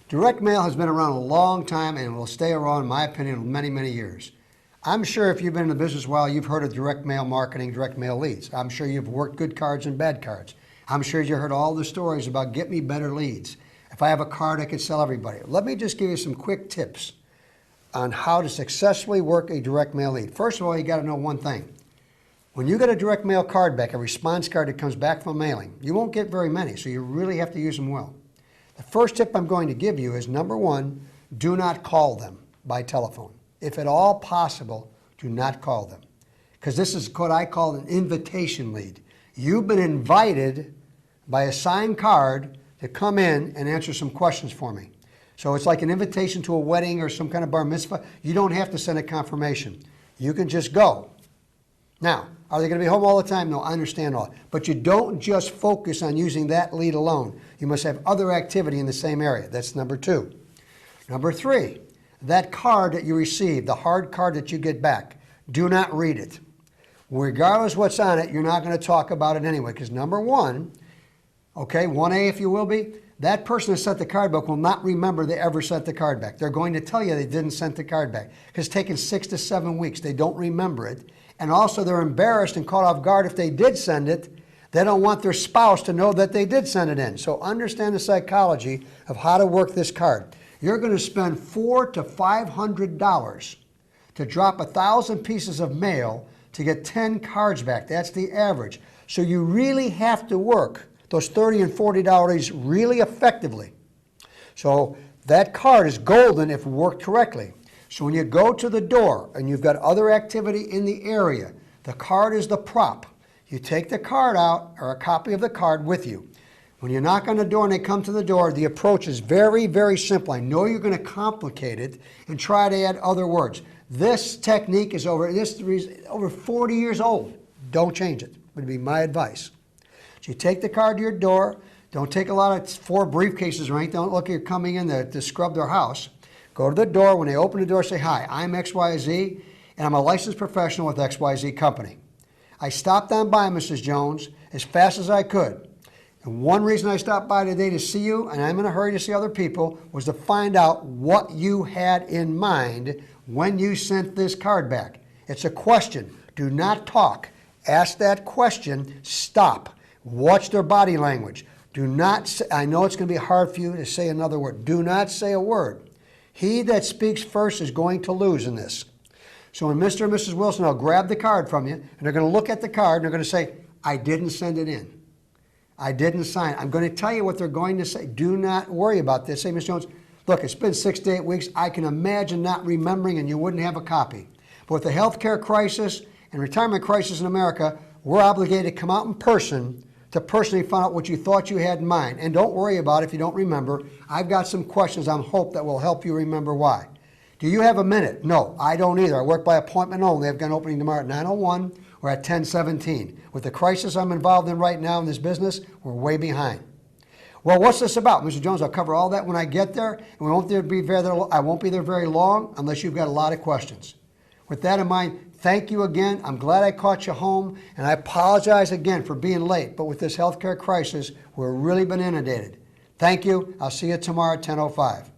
Direct mail has been around a long time and will stay around, in my opinion, many, many years. I'm sure if you've been in the business a while, you've heard of direct mail marketing, direct mail leads. I'm sure you've worked good cards and bad cards. I'm sure you heard all the stories about get me better leads. If I have a card, I can sell everybody. Let me just give you some quick tips on how to successfully work a direct mail lead. First of all, you got to know one thing. When you get a direct mail card back, a response card that comes back from mailing, you won't get very many, so you really have to use them well. The first tip I'm going to give you is, number one, do not call them by telephone. If at all possible, do not call them. Because this is what I call an invitation lead. You've been invited by a signed card to come in and answer some questions for me. So it's like an invitation to a wedding or some kind of bar mitzvah. You don't have to send a confirmation. You can just go. Now, are they going to be home all the time? No, I understand all. But you don't just focus on using that lead alone. You must have other activity in the same area. That's number two. Number three, that card that you receive, the hard card that you get back, do not read it. Regardless what's on it, you're not going to talk about it anyway. Because number one, okay, 1A if you will be, that person that sent the card back will not remember they ever sent the card back. They're going to tell you they didn't send the card back. Because it's taken 6 to 7 weeks. They don't remember it. And also they're embarrassed and caught off guard if they did send it. They don't want their spouse to know that they did send it in. So understand the psychology of how to work this card. You're going to spend $400 to $500 to drop 1,000 pieces of mail to get 10 cards back. That's the average. So you really have to work those $30 and $40 really effectively. So that card is golden if worked correctly. So when you go to the door and you've got other activity in the area, the card is the prop. You take the card out or a copy of the card with you. When you knock on the door and they come to the door, the approach is very, very simple. I know you're going to complicate it and try to add other words. This technique is over 40 years old. Don't change it. Would be my advice. So you take the card to your door. Don't take a lot of 4 briefcases or anything. Don't look like you're coming in to scrub their house. Go to the door. When they open the door, say, "Hi, I'm XYZ, and I'm a licensed professional with XYZ Company. I stopped on by, Mrs. Jones, as fast as I could. And one reason I stopped by today to see you, and I'm in a hurry to see other people, was to find out what you had in mind when you sent this card back. It's a question. Do not talk. Ask that question. Stop. Watch their body language. Do not say, I know it's going to be hard for you to say another word. Do not say a word. He that speaks first is going to lose in this. So when Mr. and Mrs. Wilson will grab the card from you, and they're going to look at the card, and they're going to say, I didn't send it in. I didn't sign it. I'm going to tell you what they're going to say. Do not worry about this. Say, Ms. Jones, look, it's been 6 to 8 weeks. I can imagine not remembering, and you wouldn't have a copy. But with the healthcare crisis and retirement crisis in America, we're obligated to come out in person to personally find out what you thought you had in mind. And don't worry about it if you don't remember. I've got some questions on hope that will help you remember why. Do you have a minute? No, I don't either. I work by appointment only. I've got an opening tomorrow at 9:01 or at 10:17. With the crisis I'm involved in right now in this business, we're way behind. Well, what's this about? Mr. Jones, I'll cover all that when I get there. And I won't be there very long unless you've got a lot of questions. With that in mind, thank you again. I'm glad I caught you home. And I apologize again for being late. But with this healthcare crisis, we've really been inundated. Thank you. I'll see you tomorrow at 10:05.